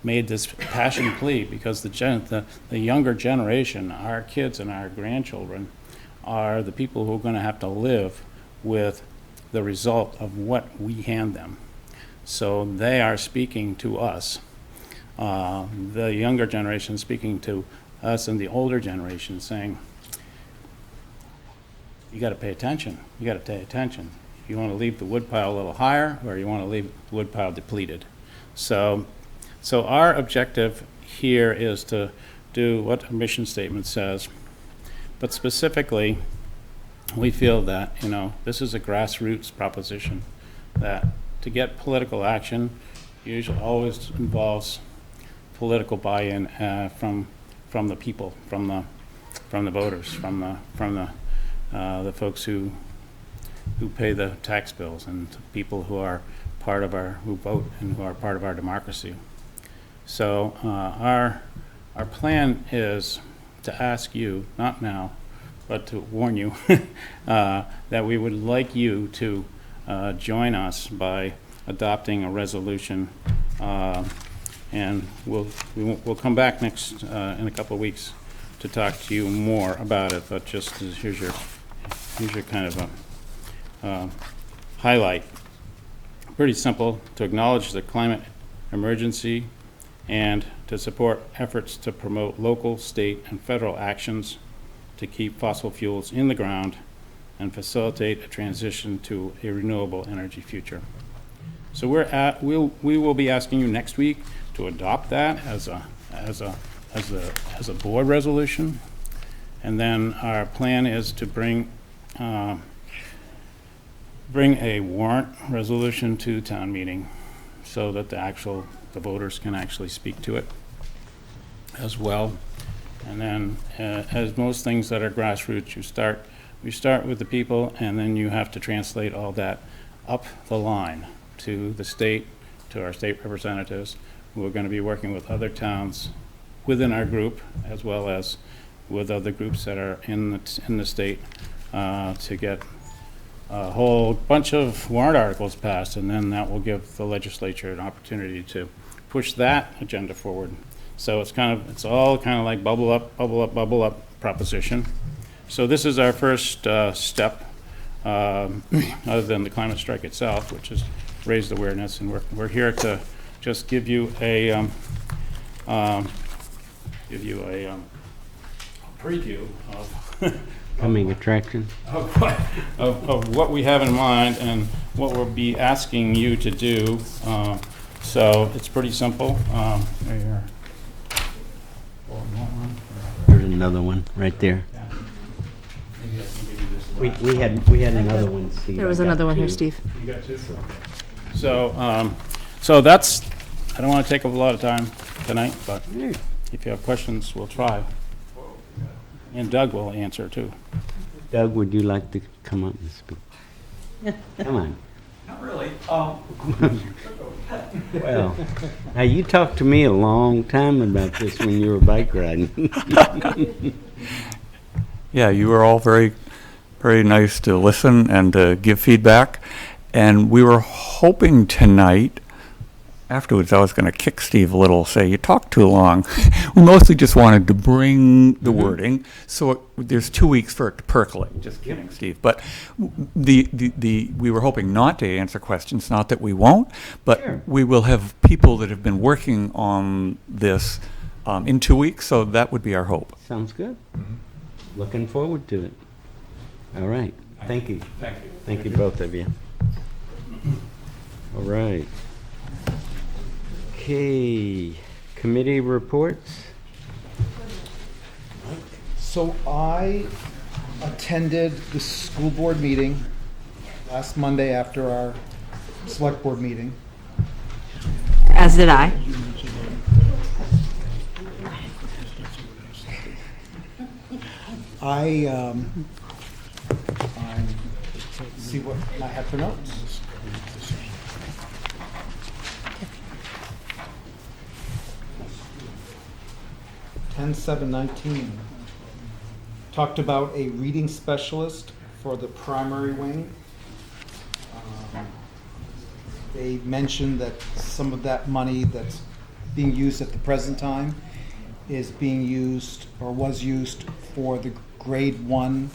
made this passion plea because the younger generation, our kids and our grandchildren, are the people who are going to have to live with the result of what we hand them. So they are speaking to us. The younger generation speaking to us and the older generation saying, you got to pay attention. You got to pay attention. You want to leave the woodpile a little higher, or you want to leave the woodpile depleted. So our objective here is to do what a mission statement says, but specifically, we feel that, you know, this is a grassroots proposition, that to get political action usually always involves political buy-in from the people, from the voters, from the folks who pay the tax bills, and the people who are who vote and who are part of our democracy. So our plan is to ask you, not now, but to warn you that we would like you to join us by adopting a resolution, and we'll come back next in a couple of weeks to talk to you more about it. But just here's your kind of a highlight. Pretty simple: to acknowledge the climate emergency and to support efforts to promote local, state, and federal actions to keep fossil fuels in the ground and facilitate a transition to a renewable energy future. So we will be asking you next week to adopt that as a board resolution, and then our plan is to bring a warrant resolution to town meeting so that the voters can actually speak to it as well. And then, as most things that are grassroots, you start with the people, and then you have to translate all that up the line to the state, to our state representatives, who are going to be working with other towns within our group, as well as with other groups that are in the state, to get a whole bunch of warrant articles passed, and then that will give the legislature an opportunity to push that agenda forward. So it's all kind of like bubble up proposition. So this is our first step, other than the climate strike itself, which has raised awareness, and we're here to just give you a preview of Coming attraction. of what we have in mind and what we'll be asking you to do. So it's pretty simple. There's another one right there. We had another one, Steve. There was another one here, Steve. You got two? So that's, I don't want to take up a lot of time tonight, but if you have questions, we'll try. And Doug will answer too. Doug, would you like to come up and speak? Come on. Not really. Well, now you talked to me a long time about this when you were bike riding. Yeah, you were all very, very nice to listen and to give feedback. And we were hoping tonight, afterwards I was going to kick Steve a little, say, you talked too long. We mostly just wanted to bring the wording, so there's 2 weeks for it to percolate. Just kidding, Steve. But we were hoping not to answer questions, not that we won't, but we will have people that have been working on this in 2 weeks, so that would be our hope. Sounds good. Looking forward to it. All right. Thank you. Thank you. Thank you, both of you. All right. Okay, committee reports. So I attended the school board meeting last Monday after our select board meeting. As did I. I see what I had for notes. 10/7/19. Talked about a reading specialist for the primary wing. They mentioned that some of that money that's being used at the present time is being used or was used for the grade 1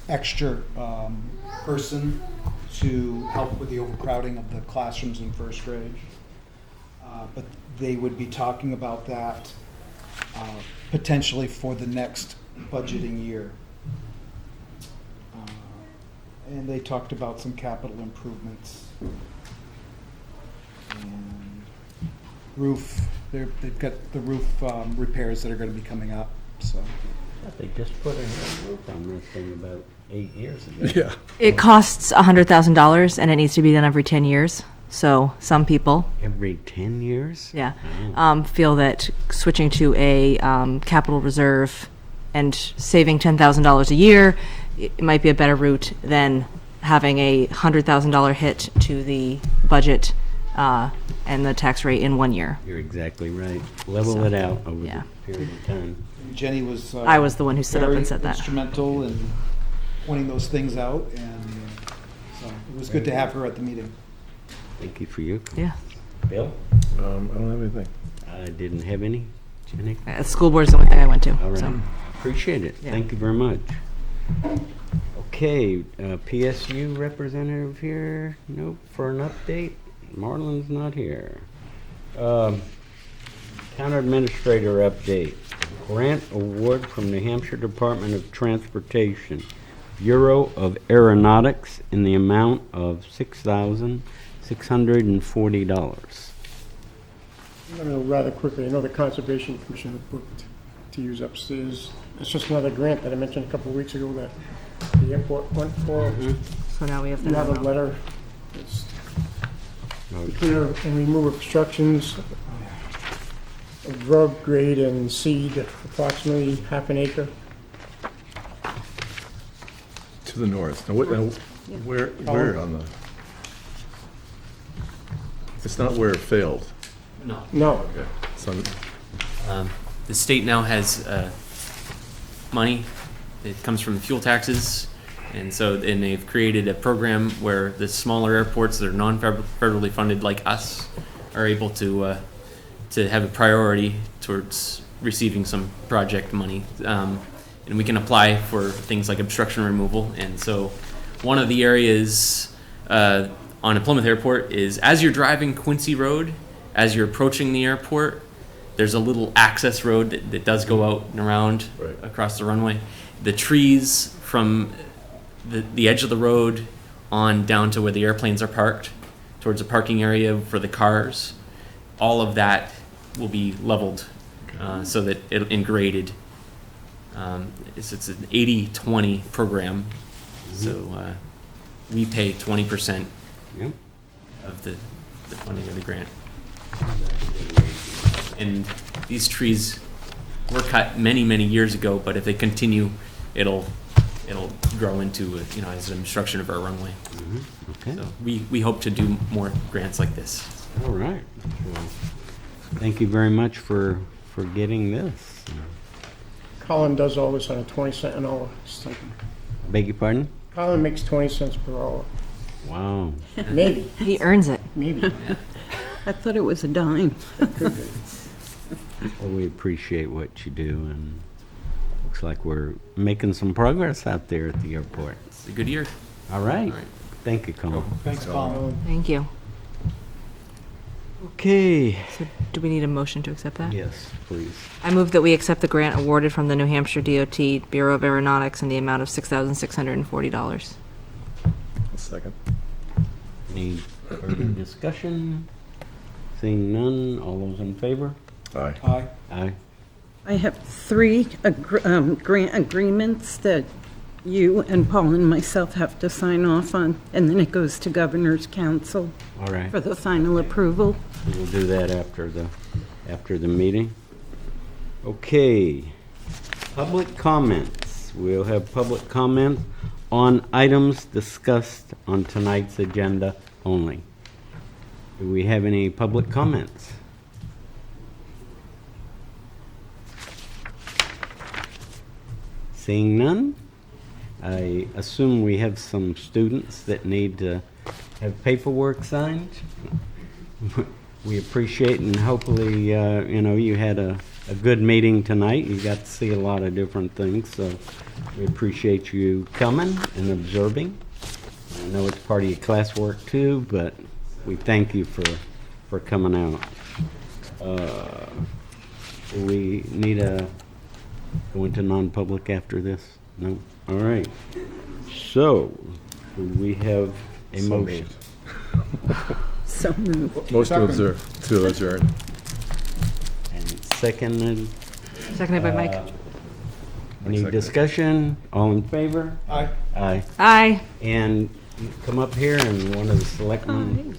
extra person to help with the overcrowding of the classrooms in first grade. But they would be talking about that potentially for the next budgeting year. And they talked about some capital improvements. And roof, they've got the roof repairs that are going to be coming up, so. They just put a new roof on this thing about 8 years ago. Yeah. It costs $100,000 and it needs to be done every 10 years. So some people, Every 10 years? yeah, feel that switching to a capital reserve and saving $10,000 a year, it might be a better route than having a $100,000 hit to the budget and the tax rate in 1 year. You're exactly right. Level So, it out over yeah. the period of time. Jenny was. I was the one who stood up and said very that. instrumental in pointing those things out, and so it was good to have her at the meeting. Thank you for you. Yeah. Bill? I don't have anything. I didn't have any. Jenny? School board's the only thing I went to. All right. So. Appreciate it. Yeah. Thank you very much. Okay, PSU representative here? Nope, for an update. Marlon's not here. Town administrator update. Grant award from New Hampshire Department of Transportation, Bureau of Aeronautics, in the amount of $6,640. I'm going to go rather quickly. I know the Conservation Commission had booked to use upstairs. It's just another grant that I mentioned a couple of weeks ago that the airport went for. So now we have to Another know. letter. It's to clear and remove obstructions of drug, grade, and seed, approximately half an acre. To the north. Now, where on the? It's not where it failed. No. No. Okay. So, The state now has money that comes from fuel taxes, and they've created a program where the smaller airports that are non-federally funded, like us, are able to have a priority towards receiving some project money, and we can apply for things like obstruction removal. And so, one of the areas on a Plymouth Airport is as you're driving Quincy Road, as you're approaching the airport, there's a little access road that does go out and around across the runway. The trees from the edge of the road on down to where the airplanes are parked, towards a parking area for the cars, all of that will be leveled so that and graded. It's an 80-20 program, so we pay 20% of the funding of the grant. And these trees were cut many, many years ago, but if they continue, it'll grow into as an obstruction of our runway. Okay. So we hope to do more grants like this. All right. Well, thank you very much for getting this. Colin does all this on a 20-cent an hour stipend. Beg your pardon? Colin makes 20 cents per hour. Wow. Maybe. He earns it. Maybe. I thought it was a dime. Well, we appreciate what you do, and looks like we're making some progress out there at the airport. It's a good year. All right. All right. Thank you, Colin. Thanks, Colin. Thank you. Okay. So do we need a motion to accept that? Yes, please. I move that we accept the grant awarded from the New Hampshire DOT Bureau of Aeronautics in the amount of $6,640. second. Any further discussion? Seeing none, all those in favor? Aye. Aye. Aye. I have 3 grant agreements that you and Paul and myself have to sign off on, and then it goes to Governor's Council All right. for the final approval. We'll do that after the meeting. Okay. Public comments. We'll have public comment on items discussed on tonight's agenda only. Do we have any public comments? Seeing none, I assume we have some students that need to have paperwork signed. We appreciate, and hopefully, you had a good meeting tonight. You got to see a lot of different things, so we appreciate you coming and observing. I know it's part of your classwork too, but we thank you for coming out. Do we need to go into non-public after this? No? All right. So, do we have a motion? So moved. Motion to adjourn. And seconded. Seconded by Mike. Any discussion? All in favor? Aye. Aye. Aye. And you come up here and one of the selectmen